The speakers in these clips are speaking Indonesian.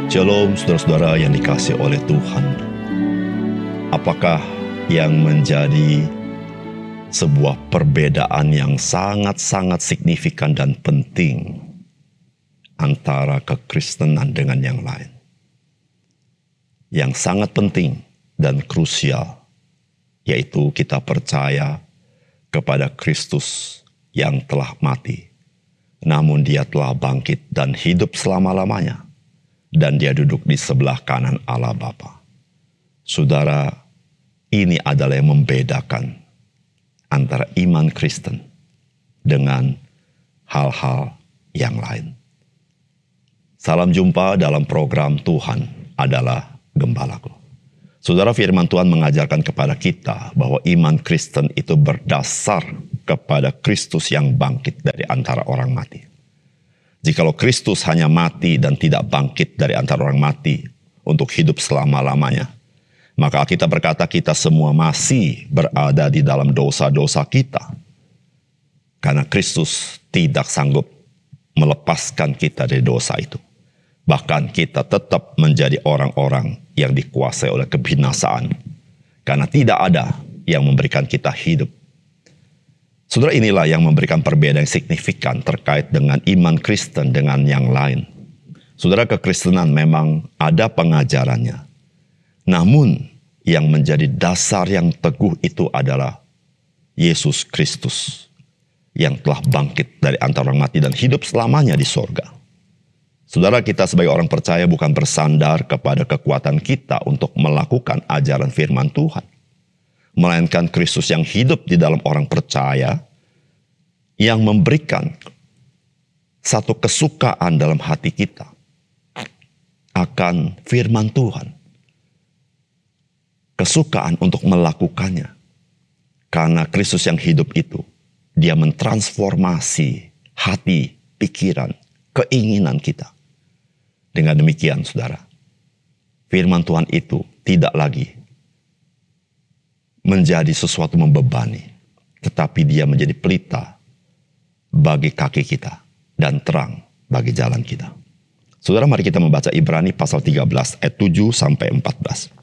Shalom saudara-saudara yang dikasihi oleh Tuhan. Apakah yang menjadi sebuah perbedaan yang sangat-sangat signifikan dan penting antara kekristenan dengan yang lain? Yang sangat penting dan krusial, yaitu kita percaya kepada Kristus yang telah mati, namun Dia telah bangkit dan hidup selama-lamanya. Dan Dia duduk di sebelah kanan Allah Bapa. Saudara, ini adalah yang membedakan antara iman Kristen dengan hal-hal yang lain. Salam jumpa dalam program Tuhan adalah Gembalaku. Saudara, firman Tuhan mengajarkan kepada kita bahwa iman Kristen itu berdasar kepada Kristus yang bangkit dari antara orang mati. Jikalau Kristus hanya mati dan tidak bangkit dari antara orang mati untuk hidup selama-lamanya, maka kita berkata kita semua masih berada di dalam dosa-dosa kita. Karena Kristus tidak sanggup melepaskan kita dari dosa itu. Bahkan kita tetap menjadi orang-orang yang dikuasai oleh kebinasaan. Karena tidak ada yang memberikan kita hidup. Saudara, inilah yang memberikan perbedaan yang signifikan terkait dengan iman Kristen dengan yang lain. Saudara, kekristenan memang ada pengajarannya. Namun, yang menjadi dasar yang teguh itu adalah Yesus Kristus yang telah bangkit dari antara orang mati dan hidup selamanya di sorga. Saudara, kita sebagai orang percaya bukan bersandar kepada kekuatan kita untuk melakukan ajaran firman Tuhan. Melainkan Kristus yang hidup di dalam orang percaya, yang memberikan satu kesukaan dalam hati kita akan firman Tuhan. Kesukaan untuk melakukannya. Karena Kristus yang hidup itu, Dia mentransformasi hati, pikiran, keinginan kita. Dengan demikian, saudara, firman Tuhan itu tidak lagi menjadi sesuatu membebani, tetapi dia menjadi pelita bagi kaki kita dan terang bagi jalan kita. Saudara, mari kita membaca Ibrani pasal 13 ayat 7 sampai 14.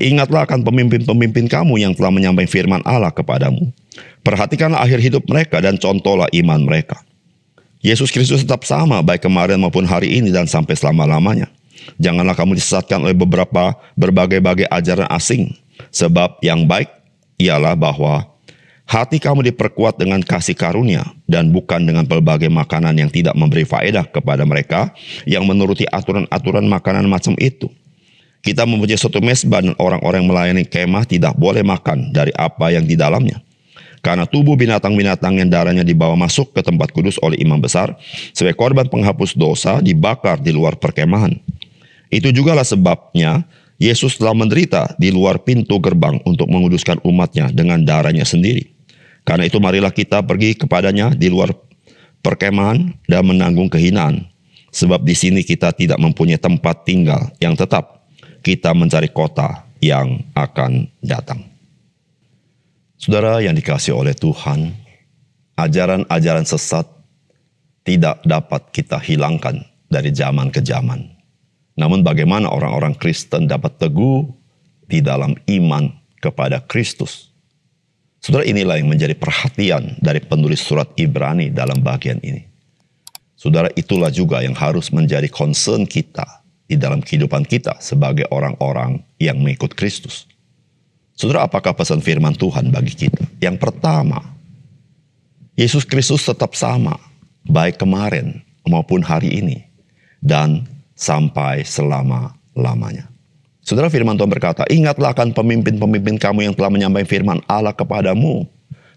Ingatlah akan pemimpin-pemimpin kamu yang telah menyampaikan firman Allah kepadamu. Perhatikanlah akhir hidup mereka dan contohlah iman mereka. Yesus Kristus tetap sama baik kemarin maupun hari ini dan sampai selama-lamanya. Janganlah kamu disesatkan oleh berbagai-bagai ajaran asing. Sebab yang baik ialah bahwa hati kamu diperkuat dengan kasih karunia dan bukan dengan pelbagai makanan yang tidak memberi faedah kepada mereka yang menuruti aturan-aturan makanan macam itu. Kita mempunyai suatu mezbah dan orang-orang yang melayani kemah tidak boleh makan dari apa yang di dalamnya. Karena tubuh binatang-binatang yang darahnya dibawa masuk ke tempat kudus oleh imam besar sebagai korban penghapus dosa dibakar di luar perkemahan. Itu jugalah sebabnya Yesus telah menderita di luar pintu gerbang untuk menguduskan umatnya dengan darahnya sendiri. Karena itu marilah kita pergi kepadanya di luar perkemahan dan menanggung kehinaan. Sebab di sini kita tidak mempunyai tempat tinggal yang tetap. Kita mencari kota yang akan datang. Saudara yang dikasihi oleh Tuhan, ajaran-ajaran sesat tidak dapat kita hilangkan dari zaman ke zaman. Namun bagaimana orang-orang Kristen dapat teguh di dalam iman kepada Kristus? Saudara, inilah yang menjadi perhatian dari penulis surat Ibrani dalam bagian ini. Saudara, itulah juga yang harus menjadi concern kita di dalam kehidupan kita sebagai orang-orang yang mengikut Kristus. Saudara, apakah pesan firman Tuhan bagi kita? Yang pertama, Yesus Kristus tetap sama, baik kemarin maupun hari ini, dan sampai selama-lamanya. Saudara, firman Tuhan berkata, ingatlah akan pemimpin-pemimpin kamu yang telah menyampaikan firman Allah kepadamu.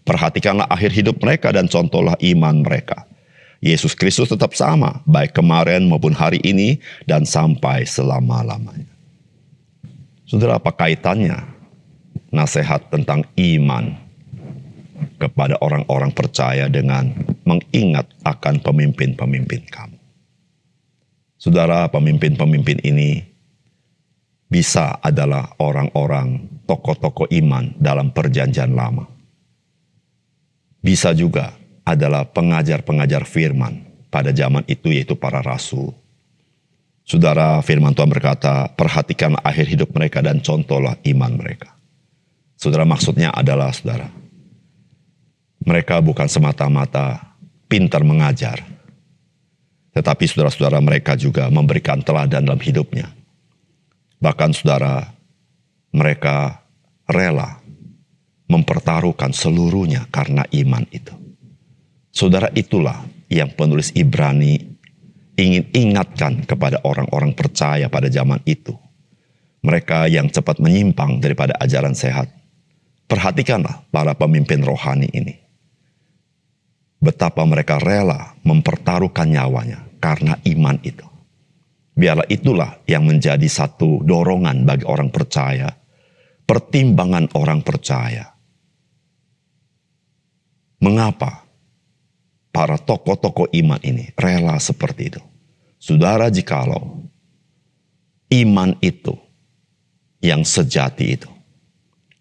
Perhatikanlah akhir hidup mereka dan contohlah iman mereka. Yesus Kristus tetap sama, baik kemarin maupun hari ini dan sampai selama-lamanya. Saudara, apa kaitannya nasihat tentang iman kepada orang-orang percaya dengan mengingat akan pemimpin-pemimpin kamu? Saudara, pemimpin-pemimpin ini bisa adalah orang-orang tokoh-tokoh iman dalam perjanjian lama. Bisa juga adalah pengajar-pengajar firman pada zaman itu, yaitu para rasul. Saudara, firman Tuhan berkata, perhatikan akhir hidup mereka dan contohlah iman mereka. Saudara, maksudnya adalah, saudara, mereka bukan semata-mata pintar mengajar, tetapi saudara-saudara mereka juga memberikan teladan dalam hidupnya. Bahkan saudara, mereka rela mempertaruhkan seluruhnya karena iman itu. Saudara, itulah yang penulis Ibrani ingin ingatkan kepada orang-orang percaya pada zaman itu. Mereka yang cepat menyimpang daripada ajaran sehat. Perhatikanlah para pemimpin rohani ini. Betapa mereka rela mempertaruhkan nyawanya karena iman itu. Biarlah itulah yang menjadi satu dorongan bagi orang percaya, pertimbangan orang percaya. Mengapa para tokoh-tokoh iman ini rela seperti itu? Saudara, jikalau iman itu yang sejati itu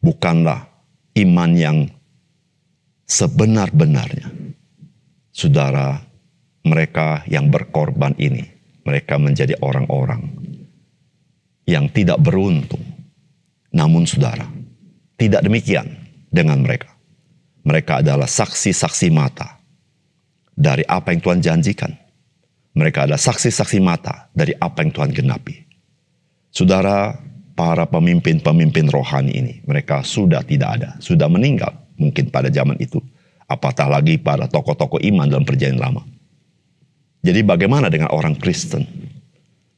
bukanlah iman yang sebenar-benarnya, saudara, mereka yang berkorban ini, mereka menjadi orang-orang yang tidak beruntung. Namun saudara, tidak demikian dengan mereka. Mereka adalah saksi-saksi mata dari apa yang Tuhan janjikan. Mereka adalah saksi-saksi mata dari apa yang Tuhan genapi. Saudara, para pemimpin-pemimpin rohani ini, mereka sudah tidak ada, sudah meninggal mungkin pada zaman itu. Apatah lagi para tokoh-tokoh iman dalam perjanjian lama. Jadi bagaimana dengan orang Kristen?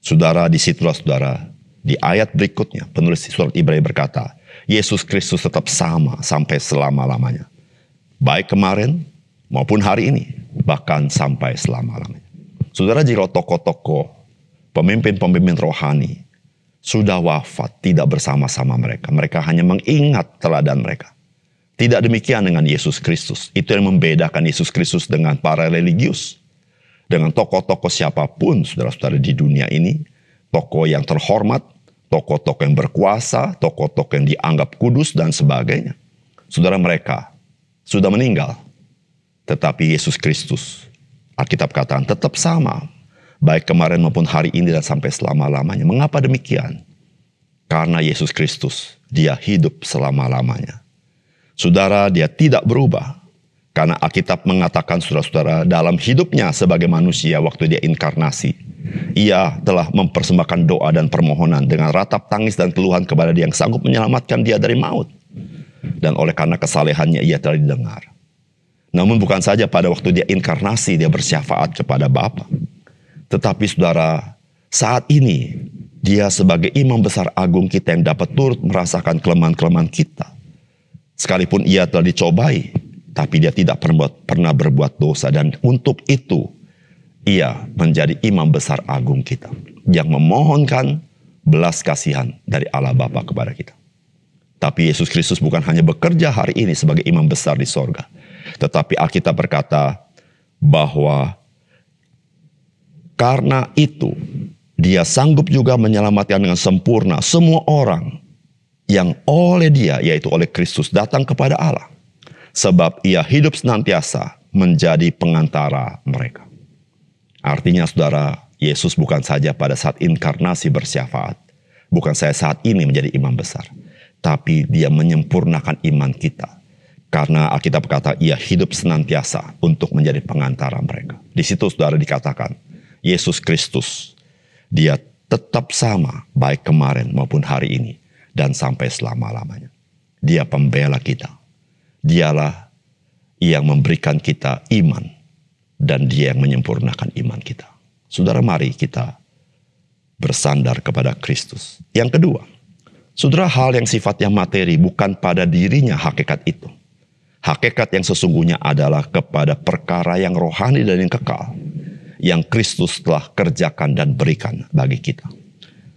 Saudara, disitulah saudara, di ayat berikutnya, penulis surat Ibrani berkata, Yesus Kristus tetap sama sampai selama-lamanya. Baik kemarin maupun hari ini, bahkan sampai selama-lamanya. Saudara, jika tokoh-tokoh, pemimpin-pemimpin rohani sudah wafat, tidak bersama-sama mereka. Mereka hanya mengingat teladan mereka. Tidak demikian dengan Yesus Kristus. Itu yang membedakan Yesus Kristus dengan para religius. Dengan tokoh-tokoh siapapun, saudara-saudara di dunia ini. Tokoh yang terhormat, tokoh-tokoh yang berkuasa, tokoh-tokoh yang dianggap kudus dan sebagainya. Saudara, mereka sudah meninggal. Tetapi Yesus Kristus, Alkitab katakan tetap sama. Baik kemarin maupun hari ini dan sampai selama-lamanya. Mengapa demikian? Karena Yesus Kristus, dia hidup selama-lamanya. Saudara, dia tidak berubah. Karena Alkitab mengatakan saudara-saudara dalam hidupnya sebagai manusia waktu dia inkarnasi. Ia telah mempersembahkan doa dan permohonan dengan ratap tangis dan keluhan kepada dia yang sanggup menyelamatkan dia dari maut. Dan oleh karena kesalehannya ia telah didengar. Namun bukan saja pada waktu dia inkarnasi dia bersyafaat kepada Bapa. Tetapi saudara, saat ini dia sebagai imam besar agung kita yang dapat turut merasakan kelemahan-kelemahan kita. Sekalipun ia telah dicobai, tapi dia tidak pernah berbuat dosa. Dan untuk itu, ia menjadi imam besar agung kita. Yang memohonkan belas kasihan dari Allah Bapa kepada kita. Tapi Yesus Kristus bukan hanya bekerja hari ini sebagai imam besar di sorga. Tetapi Alkitab berkata bahwa karena itu dia sanggup juga menyelamatkan dengan sempurna semua orang yang oleh dia, yaitu oleh Kristus, datang kepada Allah. Sebab ia hidup senantiasa menjadi pengantara mereka. Artinya saudara, Yesus bukan saja pada saat inkarnasi bersyafaat. Bukan saya saat ini menjadi imam besar. Tapi dia menyempurnakan iman kita. Karena Alkitab berkata ia hidup senantiasa untuk menjadi pengantara mereka. Di situ saudara dikatakan, Yesus Kristus, dia tetap sama baik kemarin maupun hari ini. Dan sampai selama-lamanya. Dia pembela kita. Dialah yang memberikan kita iman. Dan dia yang menyempurnakan iman kita. Saudara, mari kita bersandar kepada Kristus. Yang kedua, saudara, hal yang sifatnya materi bukan pada dirinya hakikat itu. Hakikat yang sesungguhnya adalah kepada perkara yang rohani dan yang kekal. Yang Kristus telah kerjakan dan berikan bagi kita.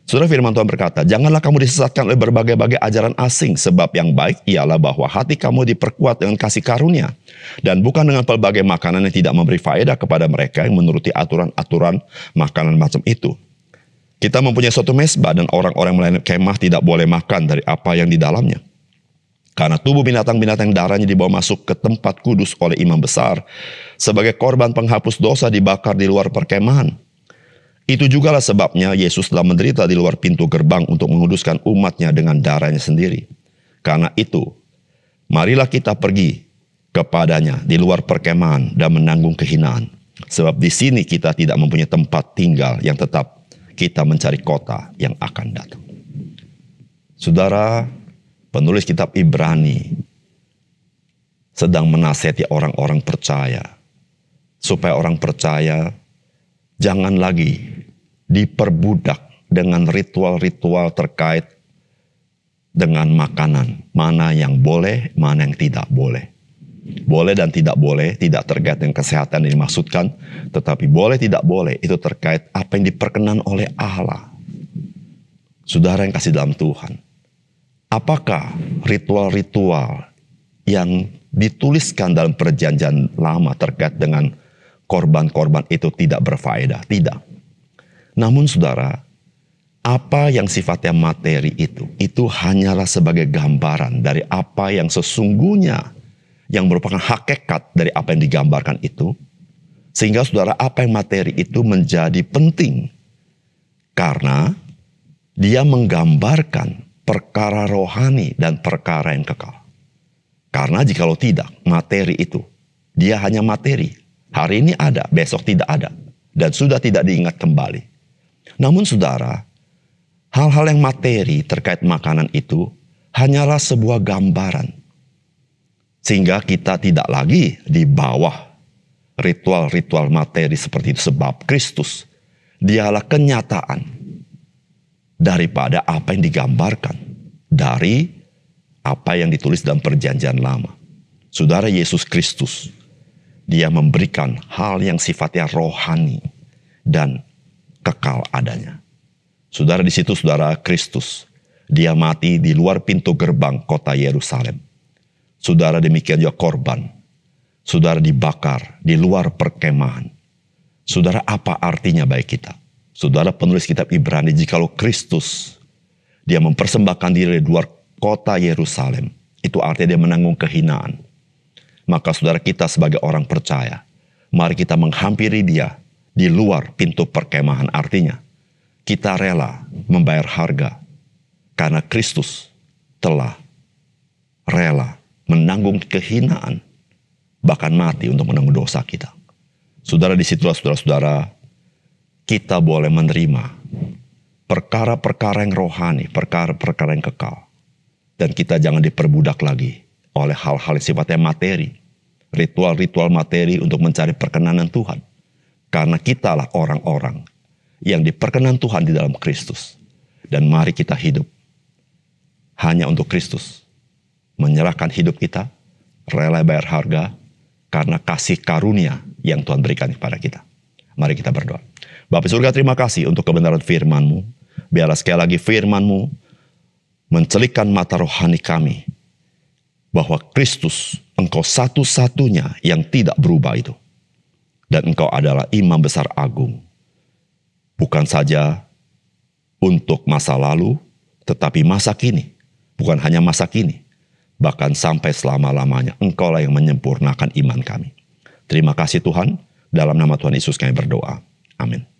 Saudara, firman Tuhan berkata, janganlah kamu disesatkan oleh berbagai-bagai ajaran asing, sebab yang baik ialah bahwa hati kamu diperkuat dengan kasih karunia, dan bukan dengan pelbagai makanan yang tidak memberi faedah kepada mereka yang menuruti aturan-aturan makanan macam itu. Kita mempunyai suatu mesbah dan orang-orang melayani kemah tidak boleh makan dari apa yang di dalamnya. Karena tubuh binatang-binatang darahnya dibawa masuk ke tempat kudus oleh imam besar, sebagai korban penghapus dosa dibakar di luar perkemahan. Itu jugalah sebabnya Yesus telah menderita di luar pintu gerbang untuk menguduskan umatnya dengan darahnya sendiri. Karena itu, marilah kita pergi kepadanya di luar perkemahan dan menanggung kehinaan. Sebab di sini kita tidak mempunyai tempat tinggal yang tetap, kita mencari kota yang akan datang. Saudara, penulis kitab Ibrani sedang menasihati orang-orang percaya, supaya orang percaya jangan lagi diperbudak dengan ritual-ritual terkait dengan makanan. Mana yang boleh, mana yang tidak boleh. Boleh dan tidak boleh, tidak terkait dengan kesehatan yang dimaksudkan. Tetapi boleh tidak boleh, itu terkait apa yang diperkenan oleh Allah. Saudara yang kasih dalam Tuhan. Apakah ritual-ritual yang dituliskan dalam perjanjian lama terkait dengan korban-korban itu tidak berfaedah? Tidak. Namun saudara, apa yang sifatnya materi itu hanyalah sebagai gambaran dari apa yang sesungguhnya, yang merupakan hakikat dari apa yang digambarkan itu. Sehingga saudara, apa yang materi itu menjadi penting. Karena dia menggambarkan perkara rohani dan perkara yang kekal. Karena jikalau tidak, materi itu, dia hanya materi. Hari ini ada, besok tidak ada. Dan sudah tidak diingat kembali. Namun saudara, hal-hal yang materi terkait makanan itu hanyalah sebuah gambaran. Sehingga kita tidak lagi di bawah ritual-ritual materi seperti itu. Sebab Kristus, dialah kenyataan daripada apa yang digambarkan dari apa yang ditulis dalam perjanjian lama. Saudara, Yesus Kristus, dia memberikan hal yang sifatnya rohani dan kekal adanya. Saudara, di situ saudara, Kristus, dia mati di luar pintu gerbang kota Yerusalem. Saudara, demikian juga korban. Saudara, dibakar di luar perkemahan. Saudara, apa artinya bagi kita? Saudara, penulis kitab Ibrani, jikalau Kristus, dia mempersembahkan diri di luar kota Yerusalem, itu artinya dia menanggung kehinaan. Maka saudara, kita sebagai orang percaya, mari kita menghampiri dia di luar pintu perkemahan. Artinya, kita rela membayar harga karena Kristus telah rela menanggung kehinaan, bahkan mati untuk menanggung dosa kita. Saudara, disitulah saudara-saudara, kita boleh menerima perkara-perkara yang rohani, perkara-perkara yang kekal. Dan kita jangan diperbudak lagi oleh hal-hal yang sifatnya materi. Ritual-ritual materi untuk mencari perkenanan Tuhan. Karena kitalah orang-orang yang diperkenan Tuhan di dalam Kristus. Dan mari kita hidup hanya untuk Kristus. Menyerahkan hidup kita, rela bayar harga, karena kasih karunia yang Tuhan berikan kepada kita. Mari kita berdoa. Bapa surga, terima kasih untuk kebenaran firman-Mu. Biarlah sekali lagi firman-Mu mencelikkan mata rohani kami, bahwa Kristus, Engkau satu-satunya yang tidak berubah itu. Dan Engkau adalah Imam Besar Agung. Bukan saja untuk masa lalu, tetapi masa kini. Bukan hanya masa kini, bahkan sampai selama-lamanya Engkaulah yang menyempurnakan iman kami. Terima kasih Tuhan, dalam nama Tuhan Yesus kami berdoa. Amin.